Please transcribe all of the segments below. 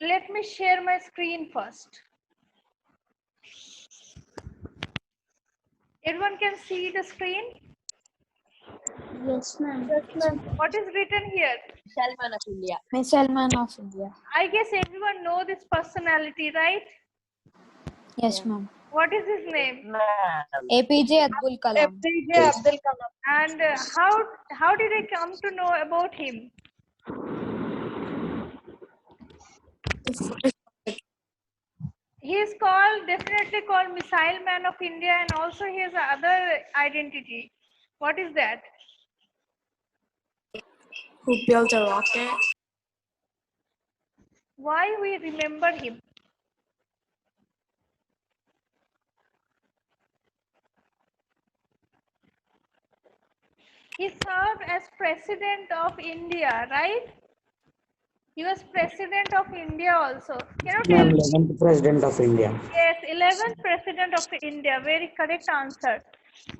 Let me share my screen first. Everyone can see the screen? Yes, ma'am. What is written here? Salman of India. Miss Salman of India. I guess everyone know this personality, right? Yes, ma'am. What is his name? APJ Abdul Kalam. APJ Abdul Kalam. And how did I come to know about him? He is definitely called Missile Man of India, and also he has other identity. What is that? Who built a rocket? Why we remember him? He served as President of India, right? He was President of India also. Can you tell me? 11th President of India. Yes, 11th President of India. Very correct answer.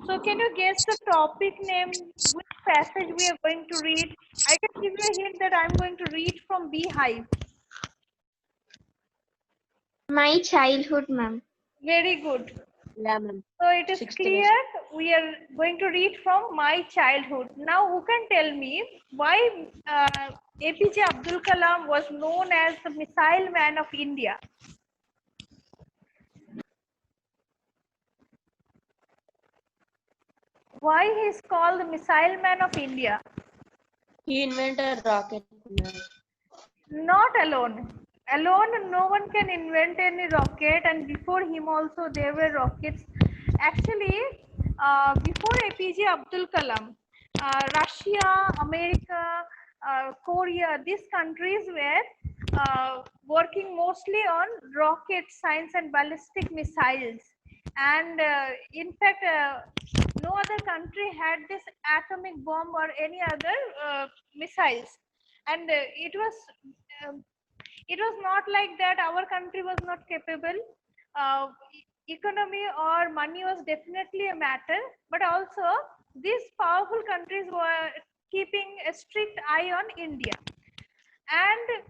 So can you guess the topic name, which passage we are going to read? I can give you a hint that I'm going to read from Beehive. My childhood, ma'am. Very good. Yeah, ma'am. So it is 6th clear we are going to read from My Childhood. Now who can tell me why APJ Abdul Kalam was known as the Missile Man of India? Why he is called the Missile Man of India? He invented rocket. Not alone. Alone, no one can invent any rocket, and before him also there were rockets. Actually, before APJ Abdul Kalam, Russia, America, Korea, these countries were working mostly on rocket science and ballistic missiles. And in fact, no other country had this atomic bomb or any other missiles. And um, it was not like that our country was not capable. Economy or money was definitely a matter, but also these powerful countries were keeping a strict eye on India. And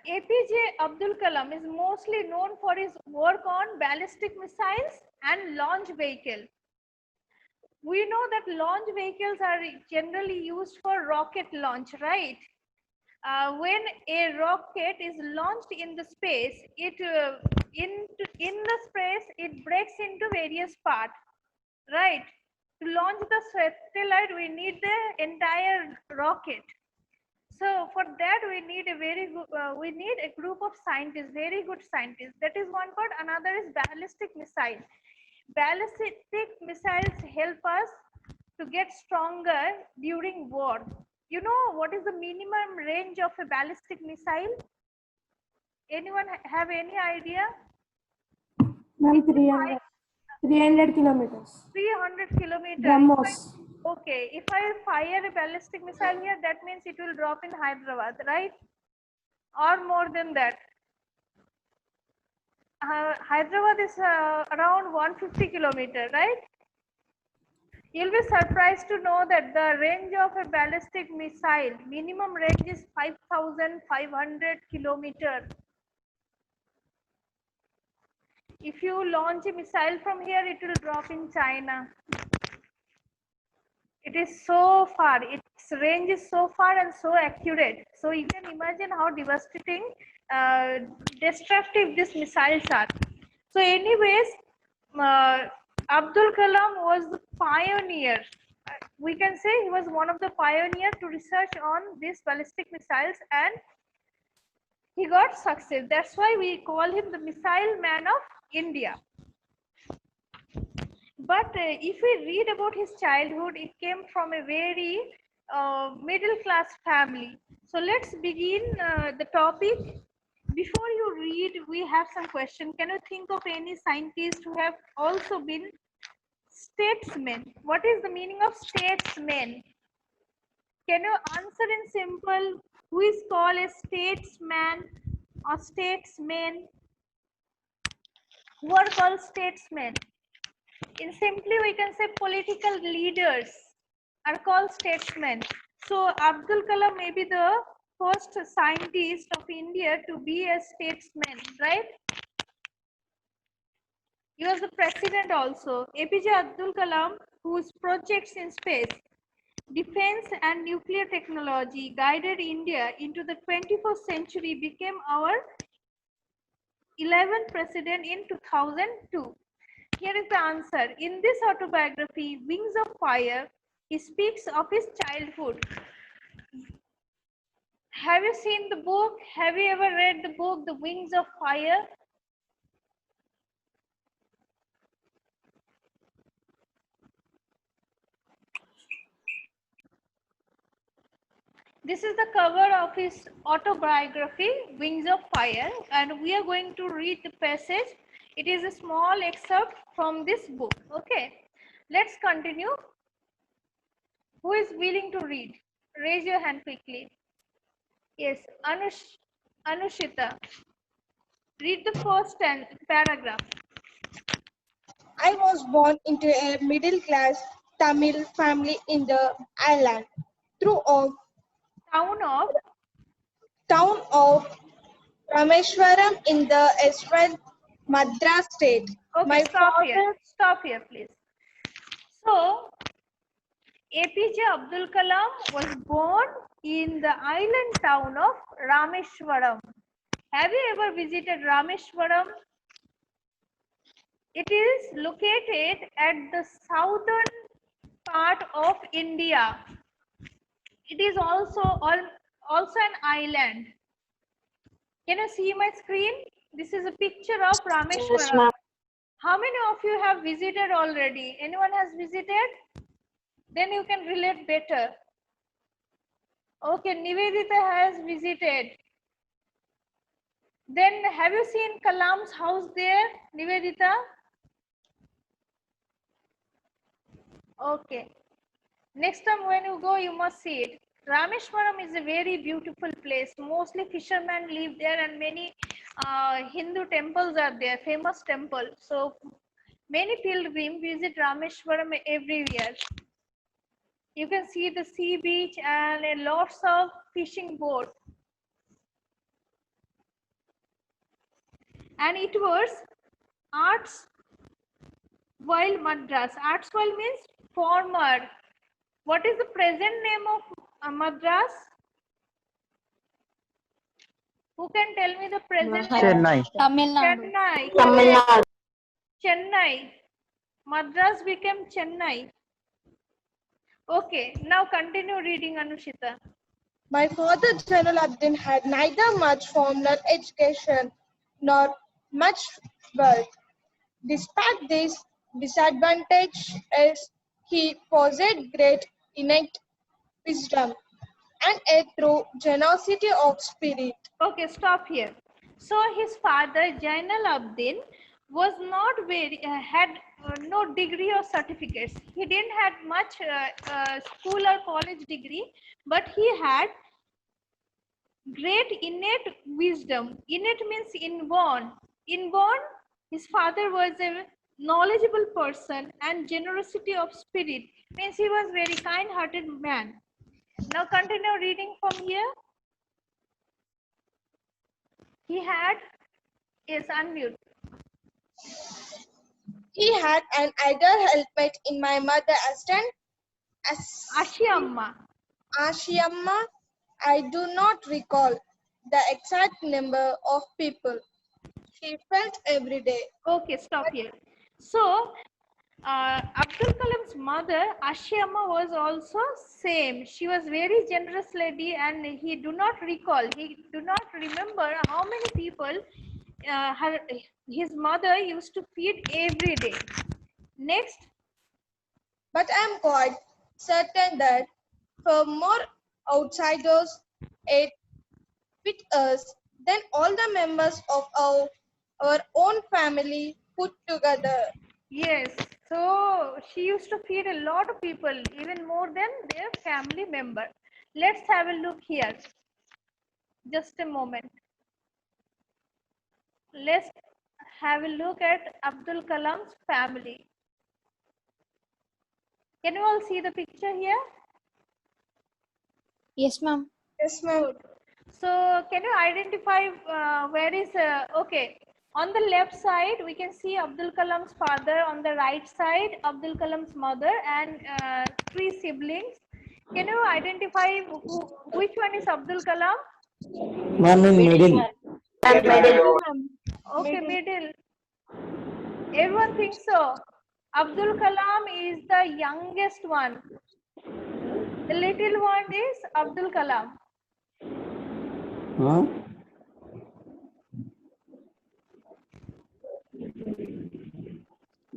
APJ Abdul Kalam is mostly known for his work on ballistic missiles and launch vehicle. We know that launch vehicles are generally used for rocket launch, right? When a rocket is launched in the space, it in the space it breaks into various parts, right? To launch the satellite, we need the entire rocket. So for that, we need a we need a group of scientists, very good scientists. That is one part. Another is ballistic missile. Ballistic missiles help us to get stronger during war. You know what is the minimum range of a ballistic missile? Anyone have any idea? Ma'am, 300 kilometers. 300 kilometers. BrahMos. Okay, if I fire a ballistic missile here, that means it will drop in Hyderabad, right? Or more than that. Hyderabad is around 150 kilometers, right? You'll be surprised to know that the range of a ballistic missile, minimum range is 5,500 kilometers. If you launch a missile from here, it will drop in China. It is so far, its range is so far and so accurate. So you can imagine how devastating, destructive these missiles are. So anyways, Abdul Kalam was the pioneer. We can say he was one of the pioneers to research on these ballistic missiles, and he got success. That's why we call him the Missile Man of India. But if we read about his childhood, it came from a very middle class family. So let's begin the topic. Before you read, we have some questions. Can you think of any scientist who have also been statesmen? What is the meaning of statesman? Can you answer in simple? Who is called a statesman or statesman? Who are called statesmen? In simply, we can say political leaders are called statesmen. So Abdul Kalam may be the first scientist of India to be a statesman, right? He was the president also. APJ Abdul Kalam, whose projects in space, defense and nuclear technology guided India into the 21st century, became our 11th president in 2002. Here is the answer. In this autobiography, Wings of Fire, he speaks of his childhood. Have you seen the book? Have you ever read the book, The Wings of Fire? This is the cover of his autobiography, Wings of Fire, and we are going to read the passage. It is a small excerpt from this book. Okay, let's continue. Who is willing to read? Raise your hand quickly. Yes, Anushita. Read the first paragraph. I was born into a middle-class Tamil family in the island. Throughout town of Rameshwaram in the Eastern Madras state. Okay, My stop father, here. Stop here, please. So, APJ Abdul Kalam was born in the island town of Rameshwaram. Have you ever visited Rameshwaram? It is located at the southern part of India. It is also an island. Can you see my screen? This is a picture of Rameshwaram. How many of you have visited already? Anyone has visited? Then you can relate better. Okay, Nivedita has visited. Then have you seen Kalam's house there, Nivedita? Okay. Next time when you go, you must see it. Rameshwaram is a very beautiful place. Mostly fishermen live there and many Hindu temples are there, famous temple. So many pilgrims visit Rameshwaram every year. You can see the sea beach and lots of fishing boats. And it was Arts While Madras. Arts While means former. What is the present name of Madras? Who can tell me the present name? Chennai. Tamil Nadu. Chennai. Tamil Nadu. Chennai. Madras became Chennai. Okay, now continue reading, Anushita. My father, Jalaluddin, had neither much formal education nor much wealth. Despite this disadvantage, he possessed great innate wisdom and a true generosity of spirit. Okay, stop here. So his father Jainal Abdin was not had no degree or certificates. He didn't had much school or college degree, but he had great innate wisdom. Innate means inborn. Inborn, his father was a knowledgeable person, and generosity of spirit means he was very kind-hearted man. Now continue reading from here. He had, yes, unmute. He had an ideal helpmate in my mother Ashiamma. Ashiamma. I do not recall the exact number of people she felt every day. Okay, stop here. So, Abdul Kalam's mother, Ashiamma, was also same. She was very generous lady, and he do not remember how many people his mother used to feed every day. Next. But I am quite certain that for more outsiders ate with us than all the members of our own family put together. Yes, so she used to feed a lot of people, even more than their family member. Let's have a look here. Just a moment. Let's have a look at Abdul Kalam's family. Can you all see the picture here? Yes, ma'am. Yes, ma'am. So can you identify where is, okay, on the left side, we can see Abdul Kalam's father. On the right side, Abdul Kalam's mother and 3 siblings. Can you identify which one is Abdul Kalam? Ma'am, in middle. Okay, middle. Everyone thinks so. Abdul Kalam is the youngest one. The little one is Abdul Kalam. Huh?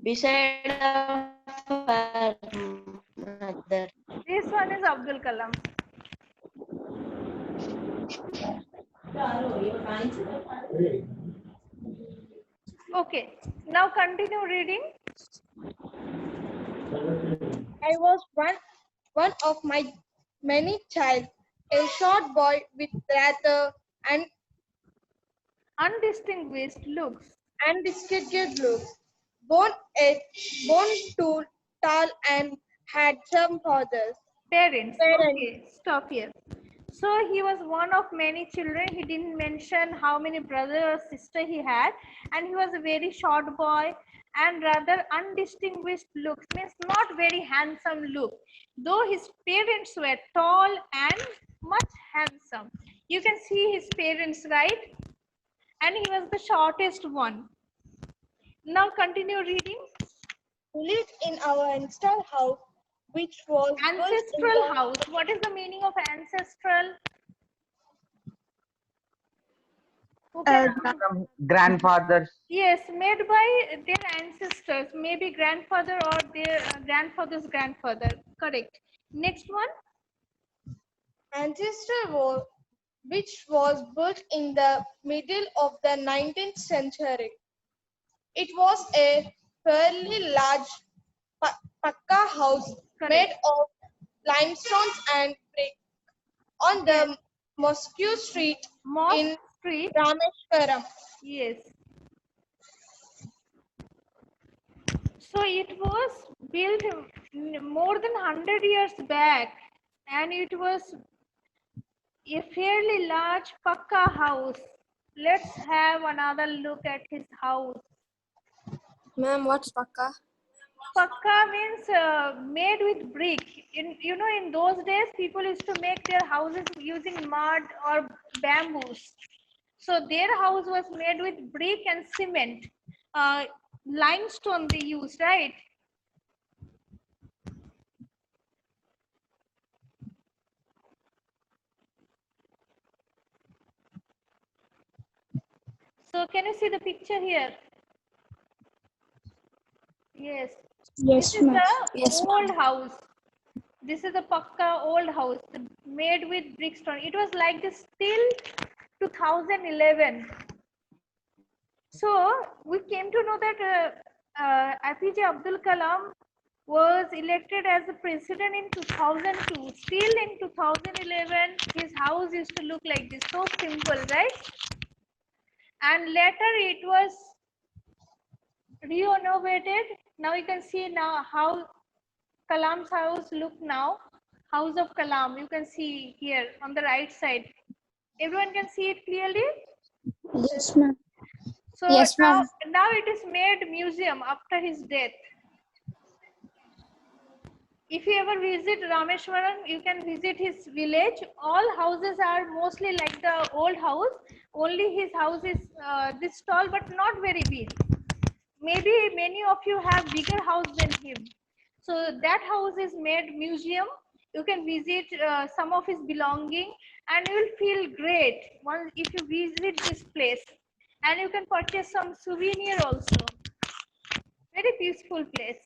Beside of her mother. This one is Abdul Kalam. Okay, now continue reading. I was one of my many child, a short boy with rather and Undistinguished looks. undisputed looks, born too tall and had some fathers. Parents. Parents. Okay, stop here. So he was one of many children. He didn't mention how many brother or sister he had, and he was a very short boy and rather undistinguished looks, means not very handsome look, though his parents were tall and much handsome. You can see his parents, right? And he was the shortest one. Now continue reading. We lived in our ancestral house, which was built in Ancestral the- house. What is the meaning of ancestral? Who can Grandfathers. Yes, made by their ancestors, maybe grandfather or their grandfather's grandfather. Correct. Next one. ancestral wall, which was built in the middle of the 19th century. It was a fairly large pakka house Correct. made of limestones and brick on the Mosque Street Mosque in Street. Rameshwaram. Yes. So it was built more than 100 years back, and it was a fairly large pakka house. Let's have another look at his house. Ma'am, what's Pakka? Pakka means made with brick. In those days, people used to make their houses using mud or bamboos. So their house was made with brick and cement. Limestone they used, right? So can you see the picture here? Yes. Yes, This is ma'am. the Yes, old house. This is the Pakka old house made with brickstone. It was like this till 2011. So we came to know that APJ Abdul Kalam was elected as the president in 2002. Still in 2011, his house used to look like this, so simple, right? And later it was renovated. Now you can see now how Kalam's house look now. House of Kalam, you can see here on the right side. Everyone can see it clearly? Yes, ma'am. So Yes, now, ma'am. now it is made museum after his death. If you ever visit Rameshwaram, you can visit his village. All houses are mostly like the old house. Only his house is this tall, but not very big. Maybe many of you have bigger house than him. So that house is made museum. You can visit some of his belonging, and you will feel great once if you visit this place. And you can purchase some souvenir also. Very peaceful place.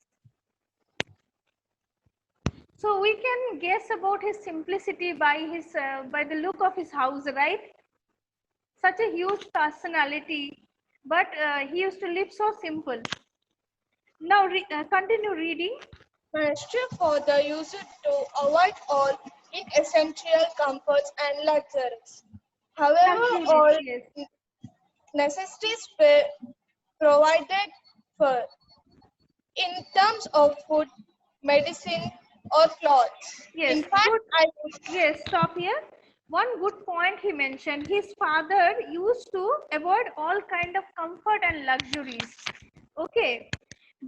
So we can guess about his simplicity by the look of his house, right? Such a huge personality, but he used to live so simple. Now continue reading. My father used to avoid all inessential comforts and luxuries. However, Conclude all it, yes. necessities were provided for in terms of food, medicine, or clothes. Yes, In fact, food, I yes, stop here. one good point he mentioned, his father used to avoid all kind of comfort and luxuries. Okay,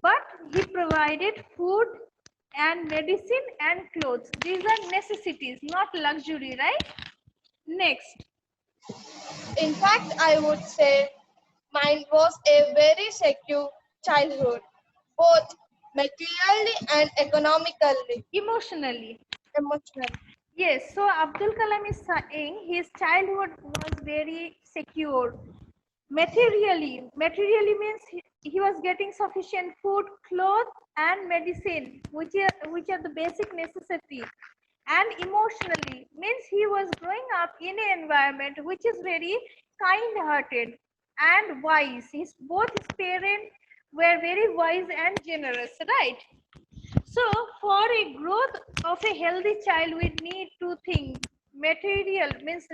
but he provided food and medicine and clothes. These are necessities, not luxury, right? Next. In fact, I would say mine was a very secure childhood, both materially and economically, Emotionally. emotionally. Yes, so Abdul Kalam is saying his childhood was very secure. Materially means he was getting sufficient food, clothes, and medicine, which are the basic necessities. And emotionally means he was growing up in an environment which is very kind-hearted and wise. Both his parents were very wise and generous, right? So for a growth of a healthy child, we need two things. Material means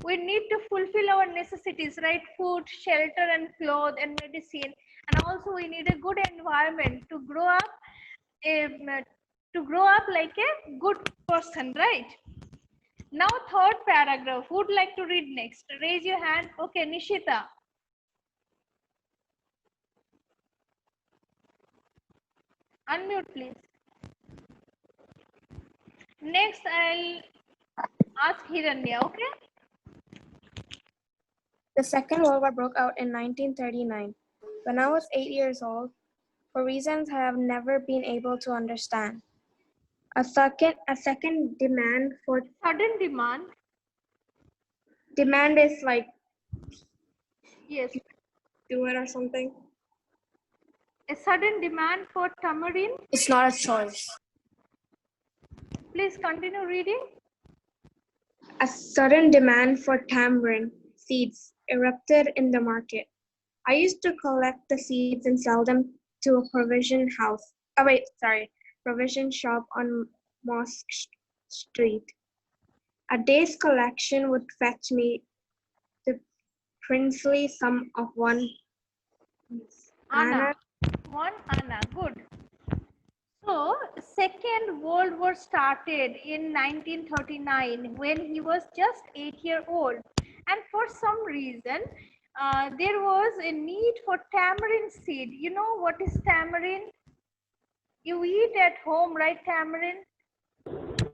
we need to fulfill our necessities, right? Food, shelter, and clothes and medicine. And also we need a good environment to grow up like a good person, right? Now third paragraph. Who would like to read next? Raise your hand. Okay, Nishita. Unmute, please. Next, I'll ask Hiranya, okay? The Second World War broke out in 1939. When I was 8 years old, for reasons I have never been able to understand. A second demand for Sudden demand. demand is like Yes. do it or something. A sudden demand for tamarind. It's not a choice. Please continue reading. A sudden demand for tamarind seeds erupted in the market. I used to collect the seeds and sell them to a provision shop on Mosque Street. A day's collection would fetch me the princely sum of one Anna. anna. One Anna. Good. So, Second World War started in 1939 when he was just 8 years old. And for some reason, there was a need for tamarind seed. You know what is tamarind? You eat at home, right? Tamarind?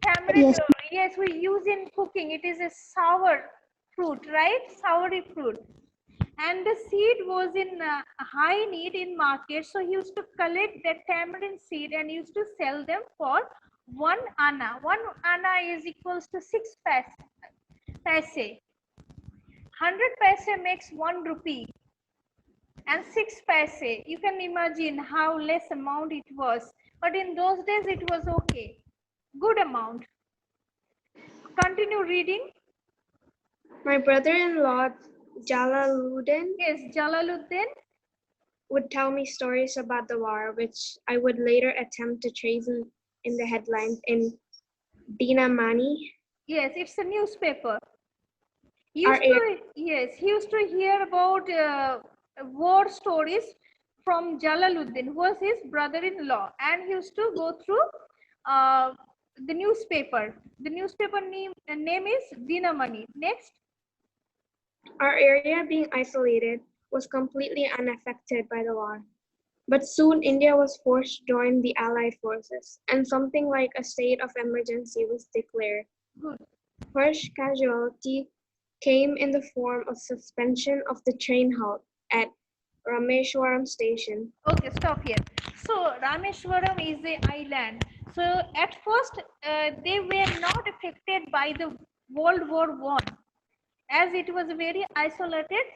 Tamarind, Yes. yes, we use in cooking. It is a sour fruit, right? Soury fruit. And the seed was in high need in market, so he used to collect that tamarind seed and used to sell them for 1 anna. 1 anna is equals to 6 paise. 100 paise makes 1 rupee, and 6 paise, you can imagine how less amount it was, but in those days it was okay, good amount. Continue reading. My brother-in-law, Jalaluddin, Yes, Jalaluddin. would tell me stories about the war, which I would later attempt to trace in the headlines in Dinamani. Yes, it's a newspaper. He Our used to hear about war stories from Jalaluddin, who was his brother-in-law, and he used to go through the newspaper. The newspaper name is Dinamani. Next. Our area, being isolated, was completely unaffected by the war. But soon India was forced to join the Allied forces, and something like a state of emergency was declared. Good. First casualty came in the form of suspension of the train halt at Rameshwaram station. Okay, stop here. So Rameshwaram is an island. So at first they were not affected by the World War I, as it was a very isolated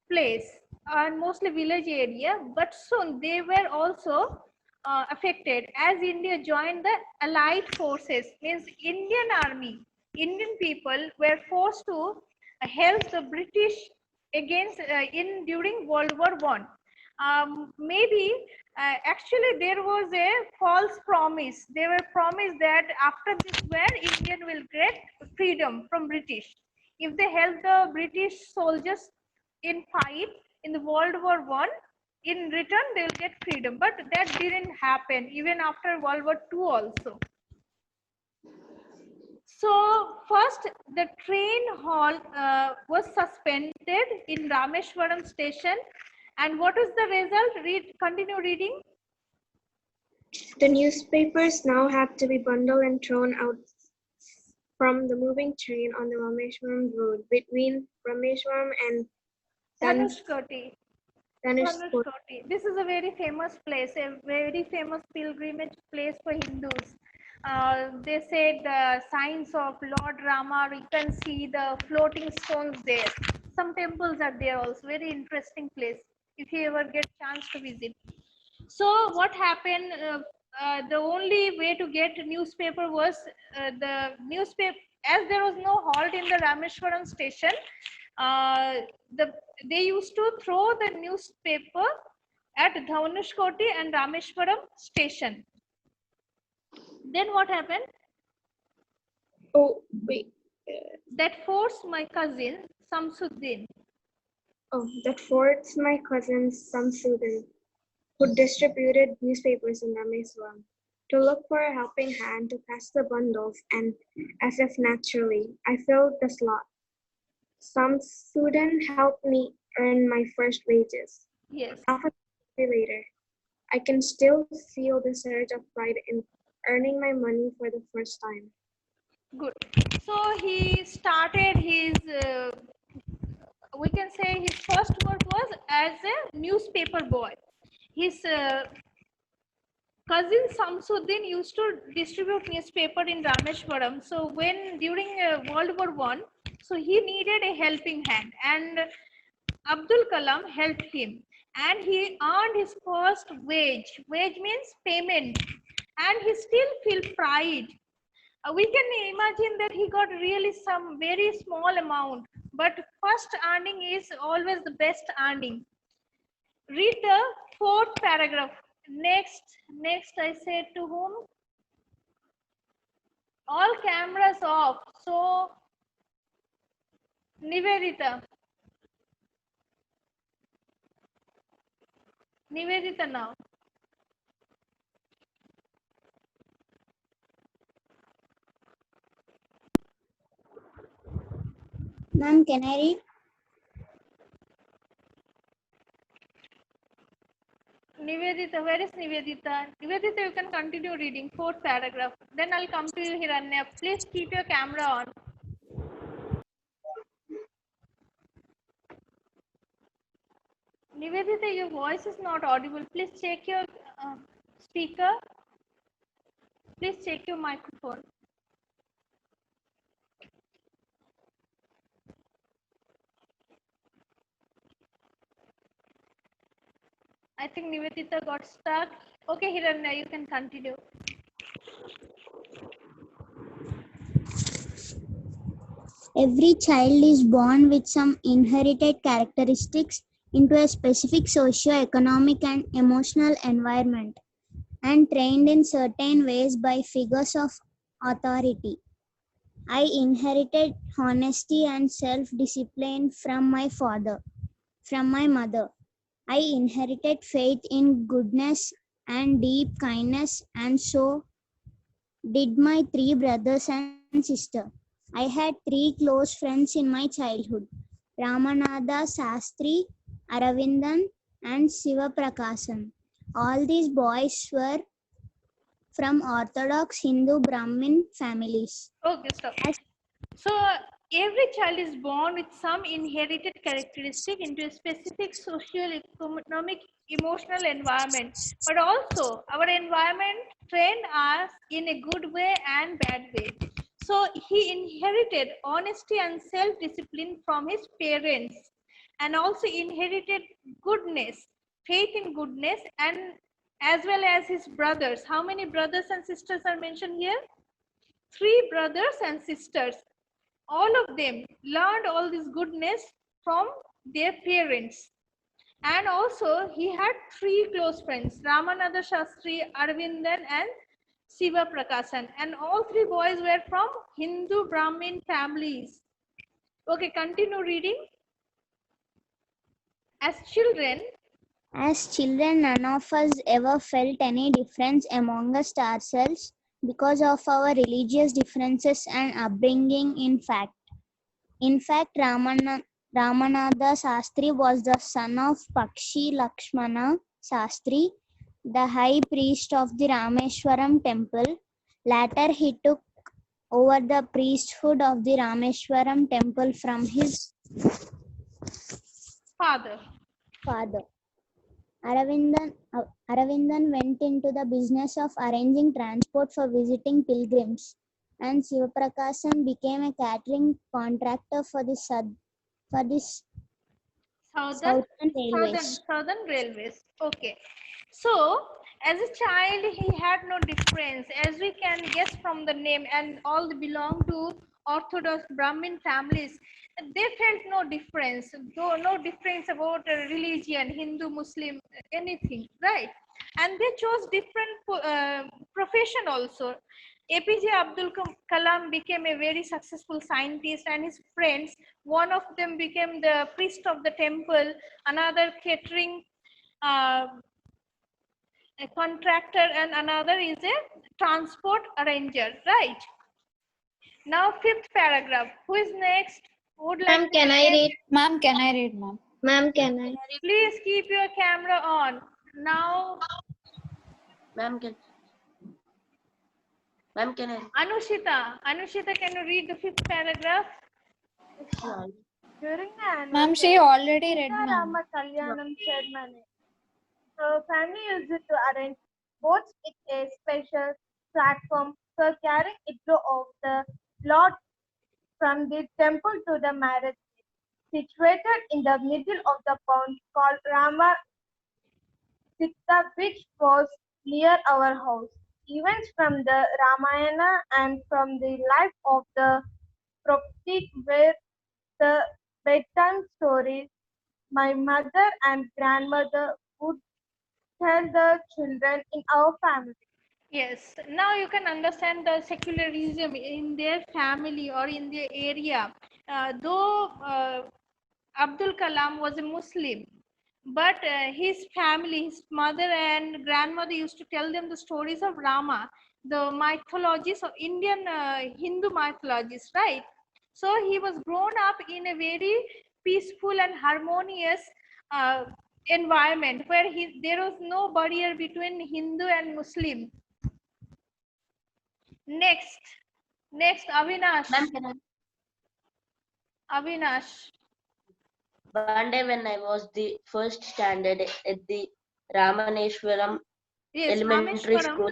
place and mostly village area. But soon they were also affected as India joined the Allied forces. Means Indian army, Indian people were forced to help the British against during World War I. Maybe actually there was a false promise. They were promised that after this war, Indian will get freedom from British. If they help the British soldiers in fight in the World War I, in return they will get freedom. But that didn't happen even after World War II also. So first, the train halt was suspended in Rameshwaram station. And what is the result? Continue reading. The newspapers now had to be bundled and thrown out from the moving train on the Rameshwaram road between Rameshwaram and Dhanushkoti. Dhanushkoti. Dhanushkoti. This is a very famous place, a very famous pilgrimage place for Hindus. They said the signs of Lord Rama, you can see the floating stones there. Some temples are there also, very interesting place if you ever get chance to visit. So what happened, the only way to get newspaper was the newspaper, as there was no halt in the Rameshwaram station, they used to throw the newspaper at Dhanushkoti and Rameshwaram station. Then what happened? Oh, wait. That forced my cousin Samsuddin. That forced my cousin Samsuddin, who distributed newspapers in Rameswaram, to look for a helping hand to pass the bundles, and as if naturally, I filled the slot. Samsuddin helped me earn my first wages. Yes. Half a century later, I can still feel the surge of pride in earning my money for the first time. Good. So he started his, we can say his first work was as a newspaper boy. His cousin Samsuddin used to distribute newspaper in Rameshwaram. So when during World War I, so he needed a helping hand, and Abdul Kalam helped him, and he earned his first wage. Wage means payment, and he still feel pride. We can imagine that he got really some very small amount, but first earning is always the best earning. Read the fourth paragraph. Next I said to whom? All cameras off. So Nivedita now. Ma'am, can I read? Nivedita, where is Nivedita? Nivedita, you can continue reading fourth paragraph. Then I'll come to you, Hiranya. Please keep your camera on. Nivedita, your voice is not audible. Please check your speaker. Please check your microphone. I think Nivedita got stuck. Okay, Hiranya, you can continue. Every child is born with some inherited characteristics into a specific socio-economic and emotional environment and trained in certain ways by figures of authority. I inherited honesty and self-discipline from my mother. I inherited faith in goodness and deep kindness, and so did my 3 brothers and sister. I had 3 close friends in my childhood: Ramanatha, Sastri, Aravindan, and Sivaprakasam. All these boys were from Orthodox Hindu Brahmin families. Okay, stop. So every child is born with some inherited characteristic into a specific social, economic, emotional environment. But also our environment trained us in a good way and bad way. So he inherited honesty and self-discipline from his parents, and also inherited goodness, faith in goodness, and as well as his brothers. How many brothers and sisters are mentioned here? 3 brothers and sisters. All of them learned all this goodness from their parents. And also he had 3 close friends: Ramanatha Shastri, Aravindan, and Siva Prakasan. And all 3 boys were from Hindu Brahmin families. Okay, continue reading. As children, none of us ever felt any difference amongst ourselves because of our religious differences and upbringing. In fact, Ramanatha Sastri was the son of Pakshi Lakshmana Sastri, the high priest of the Rameshwaram temple. Later, he took over the priesthood of the Rameshwaram temple from his Father. father. Aravindan went into the business of arranging transport for visiting pilgrims, and Sivaprakasam became a catering contractor for the Southern Railways. Southern Railways. Okay. So, as a child, he had no difference, as we can guess from the name, and all belong to Orthodox Brahmin families. They felt no difference, no difference about religion, Hindu, Muslim, anything, right? And they chose different profession also. APJ Abdul Kalam became a very successful scientist, and his friends, one of them became the priest of the temple, another catering a contractor, and another is a transport arranger, right? Now, fifth paragraph. Who is next? Would like Ma'am, to can I read? Ma'am, can I read, ma'am? Ma'am, can I? Please keep your camera on. Now, Ma'am, can I? Anushita, can you read the fifth paragraph? During the Ma'am, she already read, ma'am. Rama Kalyanam ceremony, her family used to arrange boats with a special platform for carrying it of the Lord from the temple to the marriage place, situated in the middle of the pond called Rama Sitta, which was near our house. Events from the Ramayana and from the life of the prophet were the bedtime stories my mother and grandmother would tell the children in our family. Yes, now you can understand the secularism in their family or in their area. Though Abdul Kalam was a Muslim, but his family, his mother and grandmother used to tell them the stories of Rama, the mythologies of Indian Hindu mythologies, right? So he was grown up in a very peaceful and harmonious uh, environment where there was no barrier between Hindu and Muslim. Next, Avinash. Ma'am, can I? Avinash. One day when I was the first standard at the Ramaneshwaram Yes, Elementary Rameshwaram. School,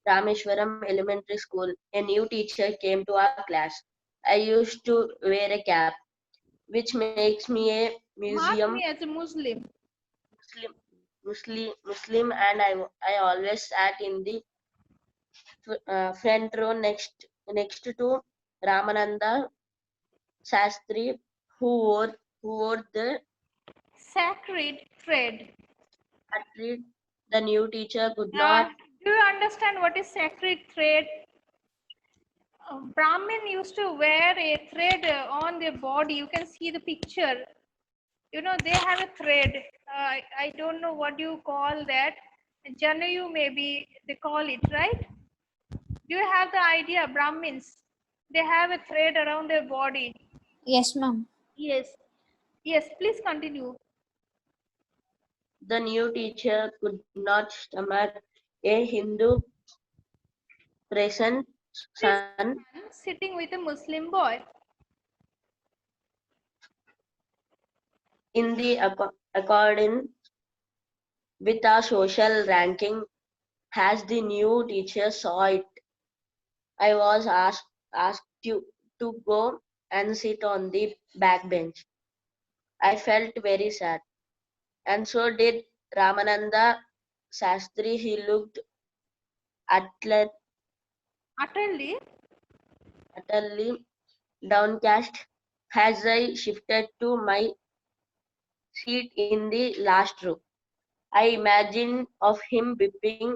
Rameshwaram Elementary School, a new teacher came to our class. I used to wear a cap, which makes me a Mark museum me as a Muslim. Muslim, and I always sat in the front row next to Ramananda Sastri, who wore the Sacred thread. athlete. The new teacher could not. Do you understand what is sacred thread? Brahmin used to wear a thread on their body. You can see the picture. You know, they have a thread. I don't know what you call that. Janayu, maybe they call it, right? Do you have the idea, Brahmins? They have a thread around their body. Yes, ma'am. Yes. Yes, please continue. The new teacher could not stomach a Hindu present son Sitting with a Muslim boy. in the accordance with our social ranking. As the new teacher saw it, I was asked to go and sit on the back bench. I felt very sad, and so did Ramananda Sastri. He looked utterly downcast as I shifted to my seat in the last row. I imagined of him weeping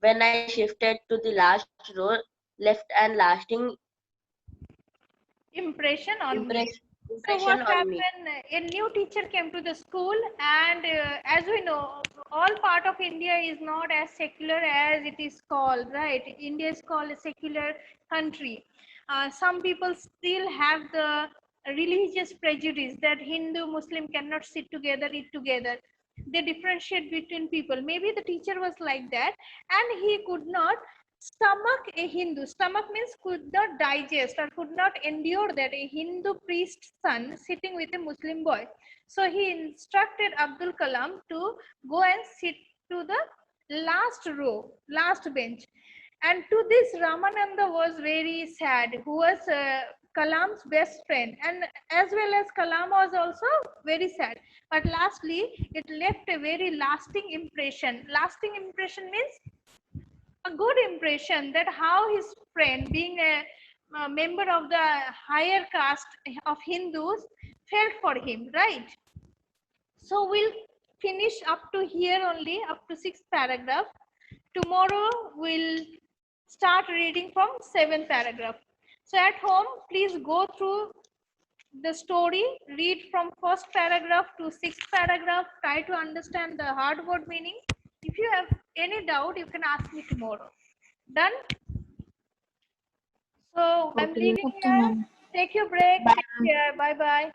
when I shifted to the last row, left and lasting Impression on me. So impression what on me. happened? A new teacher came to the school, and as we know, all part of India is not as secular as it is called, right? India is called a secular country. Some people still have the religious prejudice that Hindu, Muslim cannot sit together, eat together. They differentiate between people. Maybe the teacher was like that, and he could not stomach a Hindu. Stomach means could not digest or could not endure that a Hindu priest's son sitting with a Muslim boy. So he instructed Abdul Kalam to go and sit to the last row, last bench. And to this, Ramananda was very sad, who was Kalam's best friend, and as well as Kalam was also very sad. But lastly, it left a very lasting impression. Lasting impression means a good impression that how his friend, being a member of the higher caste of Hindus, felt for him, right? So we'll finish up to here only, up to 6th paragraph. Tomorrow we'll start reading from 7th paragraph. So at home, please go through the story, read from 1st paragraph to 6th paragraph, try to understand the hard word meaning. If you have any doubt, you can ask me tomorrow. Done? So I'm leaving Okay, here. ma'am. Take your break. Take care. Bye bye.